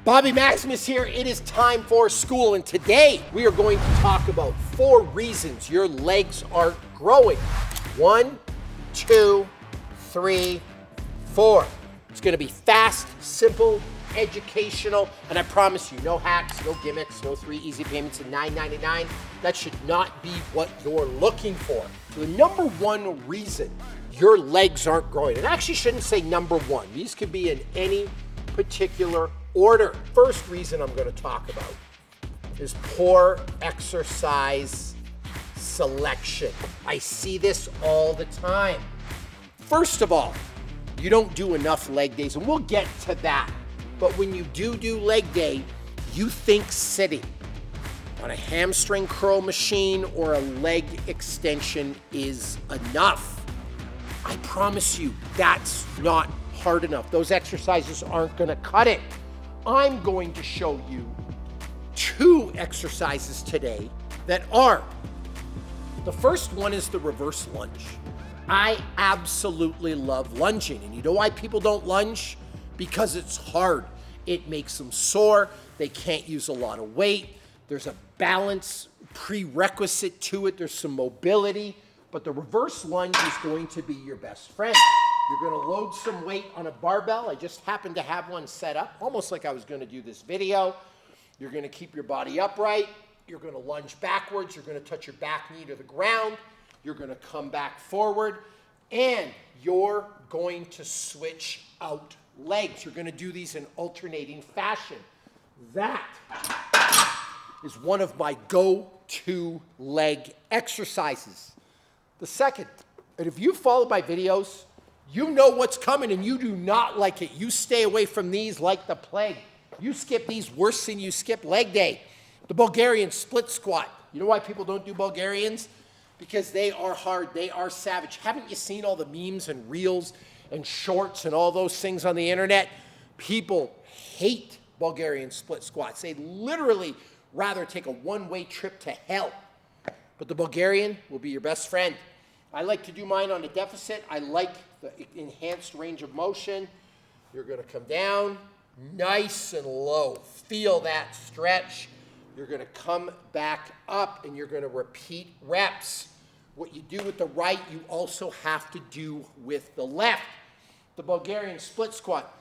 Bobby Maximus here. It is time for school, and today we are going to talk about 4 reasons your legs aren't growing. 1, 2, 3, 4. It's going to be fast, simple, educational, and I promise you, no hacks, no gimmicks, no 3 easy payments of $9.99. That should not be what you're looking for. So the number 1 reason your legs aren't growing, and I actually shouldn't say number 1. These could be in any particular order. First reason I'm going to talk about is poor exercise selection. I see this all the time. First of all, you don't do enough leg days, and we'll get to that. But when you do leg day, you think sitting on a hamstring curl machine or a leg extension is enough. I promise you, that's not hard enough. Those exercises aren't going to cut it. I'm going to show you 2 exercises today that are. The first one is the reverse lunge. I absolutely love lunging. And you know why people don't lunge? Because it's hard. It makes them sore. They can't use a lot of weight. There's a balance prerequisite to it. There's some mobility. But the reverse lunge is going to be your best friend. You're going to load some weight on a barbell. I just happened to have one set up, almost like I was going to do this video. You're going to keep your body upright. You're going to lunge backwards. You're going to touch your back knee to the ground. You're going to come back forward. And you're going to switch out legs. You're going to do these in alternating fashion. That is one of my go-to leg exercises. The second, and if you follow my videos, you know what's coming and you do not like it. You stay away from these like the plague. You skip these worse than you skip leg day. The Bulgarian split squat. You know why people don't do Bulgarians? Because they are hard, they are savage. Haven't you seen all the memes and reels and shorts and all those things on the internet? People hate Bulgarian split squats. They'd literally rather take a one-way trip to hell. But the Bulgarian will be your best friend. I like to do mine on a deficit. I like the enhanced range of motion. You're going to come down nice and low. Feel that stretch. You're going to come back up and you're going to repeat reps. What you do with the right, you also have to do with the left. The Bulgarian split squat.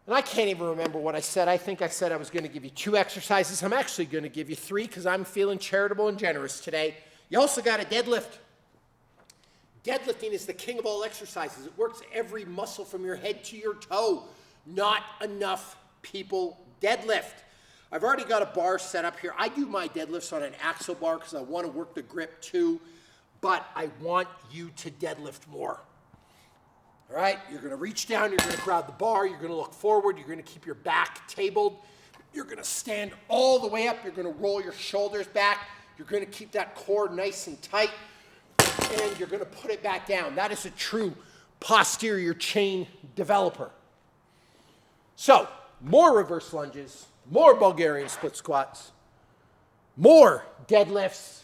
And I can't even remember what I said. I think I said I was going to give you 2 exercises. I'm actually going to give you 3 because I'm feeling charitable and generous today. You also got a deadlift. Deadlifting is the king of all exercises. It works every muscle from your head to your toe. Not enough people deadlift. I've already got a bar set up here. I do my deadlifts on an axle bar because I want to work the grip too, but I want you to deadlift more. All right, you're going to reach down, you're going to grab the bar, you're going to look forward, you're going to keep your back tabled, you're going to stand all the way up, you're going to roll your shoulders back, you're going to keep that core nice and tight, and you're going to put it back down. That is a true posterior chain developer. So, more reverse lunges, more Bulgarian split squats, more deadlifts,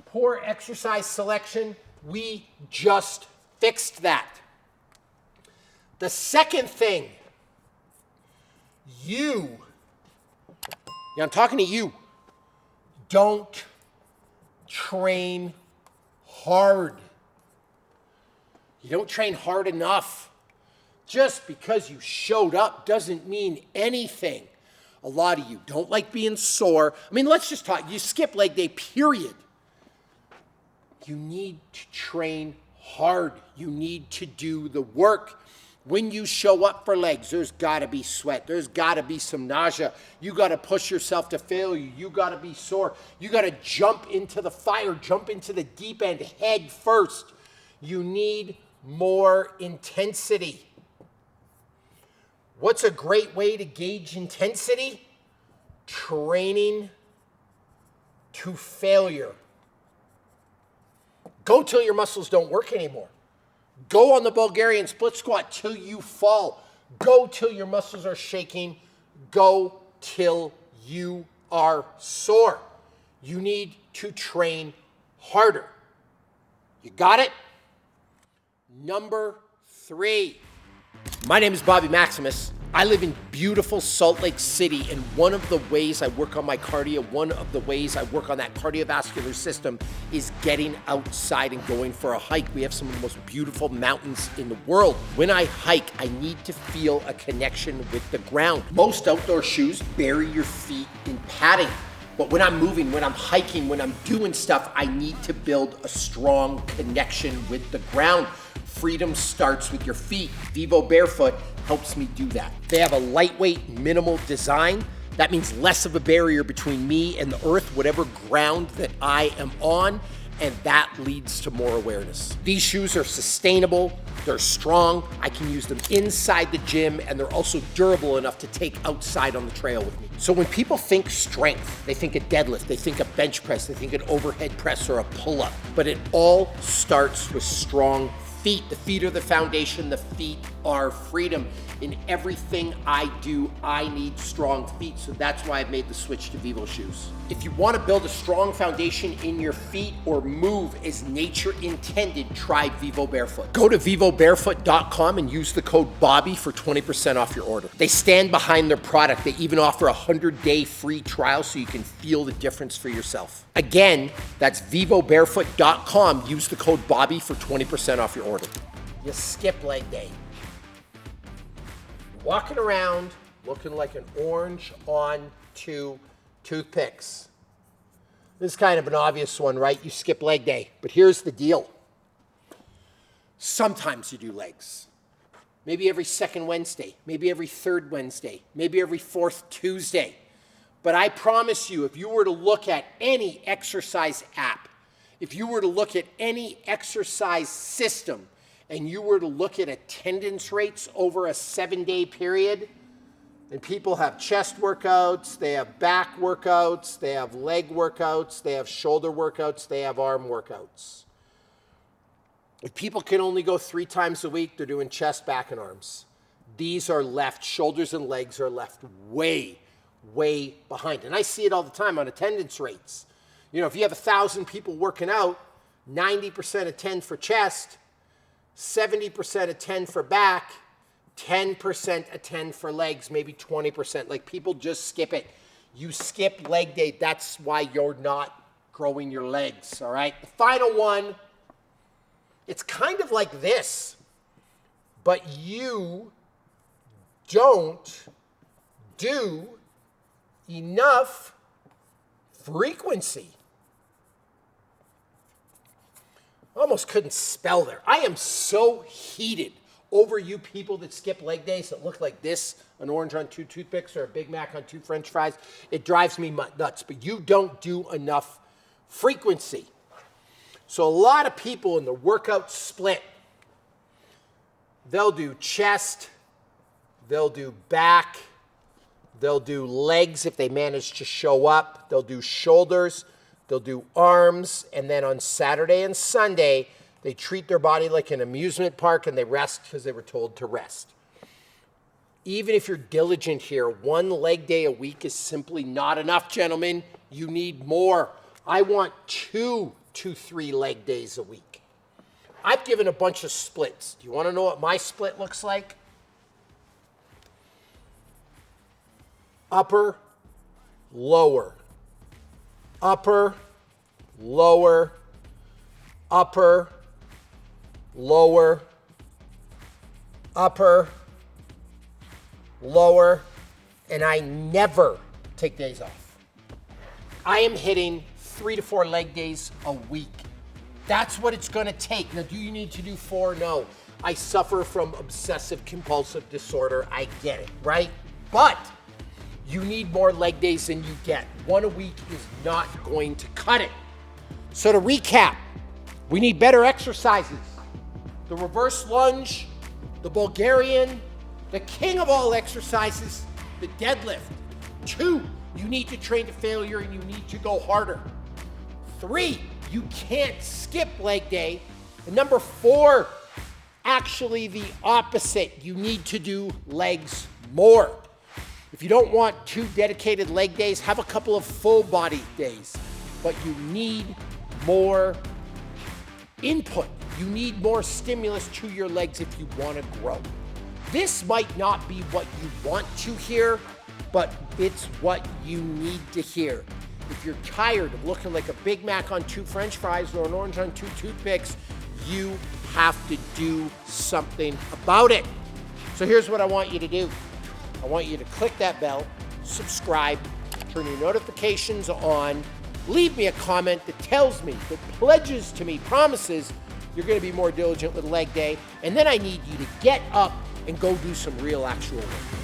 poor exercise selection. We just fixed that. The second thing, I'm talking to you, don't train hard. You don't train hard enough. Just because you showed up doesn't mean anything. A lot of you don't like being sore. I mean, let's just talk. You skip leg day, period. You need to train hard. You need to do the work. When you show up for legs, there's got to be sweat. There's got to be some nausea. You got to push yourself to failure. You got to be sore. You got to jump into the fire, jump into the deep end head first. You need more intensity. What's a great way to gauge intensity? Training to failure. Go till your muscles don't work anymore. Go on the Bulgarian split squat till you fall. Go till your muscles are shaking. Go till you are sore. You need to train harder. You got it? Number 3. My name is Bobby Maximus. I live in beautiful Salt Lake City, and one of the ways I work on my cardio, one of the ways I work on that cardiovascular system is getting outside and going for a hike. We have some of the most beautiful mountains in the world. When I hike, I need to feel a connection with the ground. Most outdoor shoes bury your feet in padding. But when I'm moving, when I'm hiking, when I'm doing stuff, I need to build a strong connection with the ground. Freedom starts with your feet. Vivo Barefoot helps me do that. They have a lightweight, minimal design. That means less of a barrier between me and the earth, whatever ground that I am on, and that leads to more awareness. These shoes are sustainable, they're strong, I can use them inside the gym, and they're also durable enough to take outside on the trail with me. So when people think strength, they think a deadlift, they think a bench press, they think an overhead press or a pull-up, but it all starts with strong feet. The feet are the foundation, the feet are freedom. In everything I do, I need strong feet, so that's why I've made the switch to Vivo shoes. If you want to build a strong foundation in your feet or move as nature intended, try Vivo Barefoot. Go to vivobarefoot.com and use the code BOBBY for 20% off your order. They stand behind their product. They even offer a 100-day free trial so you can feel the difference for yourself. Again, that's vivobarefoot.com. Use the code BOBBY for 20% off your order. You skip leg day. Walking around looking like an orange on 2 toothpicks. This is kind of an obvious one, right? You skip leg day. But here's the deal. Sometimes you do legs. Maybe every second Wednesday, maybe every third Wednesday, maybe every fourth Tuesday. But I promise you, if you were to look at any exercise app, if you were to look at any exercise system, and you were to look at attendance rates over a 7-day period, and people have chest workouts, they have back workouts, they have leg workouts, they have shoulder workouts, they have arm workouts. If people can only go 3 times a week, they're doing chest, back, and arms. These are left, shoulders and legs are left way, way behind. And I see it all the time on attendance rates. You know, if you have 1,000 people working out, 90% attend for chest, 70% attend for back, 10% attend for legs, maybe 20%. Like, people just skip it. You skip leg day, that's why you're not growing your legs, all right? The final one, it's kind of like this, but you don't do enough frequency. Almost couldn't spell there. I am so heated over you people that skip leg days that look like this, an orange on 2 toothpicks or a Big Mac on 2 French fries. It drives me nuts, but you don't do enough frequency. So a lot of people in the workout split, they'll do chest, they'll do back, they'll do legs if they manage to show up, they'll do shoulders, they'll do arms, and then on Saturday and Sunday, they treat their body like an amusement park and they rest because they were told to rest. Even if you're diligent here, 1 leg day a week is simply not enough, gentlemen. You need more. I want 2 to 3 leg days a week. I've given a bunch of splits. Do you want to know what my split looks like? Upper, lower. Upper, lower, upper, lower, upper, lower, and I never take days off. I am hitting 3 to 4 leg days a week. That's what it's gonna take. Now, do you need to do 4? No. I suffer from obsessive compulsive disorder. I get it, right? But you need more leg days than you get. 1 a week is not going to cut it. So to recap, we need better exercises. The reverse lunge, the Bulgarian, the king of all exercises, the deadlift. 2, you need to train to failure and you need to go harder. 3, you can't skip leg day. And number 4, actually the opposite. You need to do legs more. If you don't want 2 dedicated leg days, have a couple of full body days, but you need more input. You need more stimulus to your legs if you want to grow. This might not be what you want to hear, but it's what you need to hear. If you're tired of looking like a Big Mac on 2 French fries or an orange on 2 toothpicks, you have to do something about it. So here's what I want you to do. I want you to click that bell, subscribe, turn your notifications on, leave me a comment that tells me, that pledges to me, promises you're gonna be more diligent with leg day, and then I need you to get up and go do some real actual work.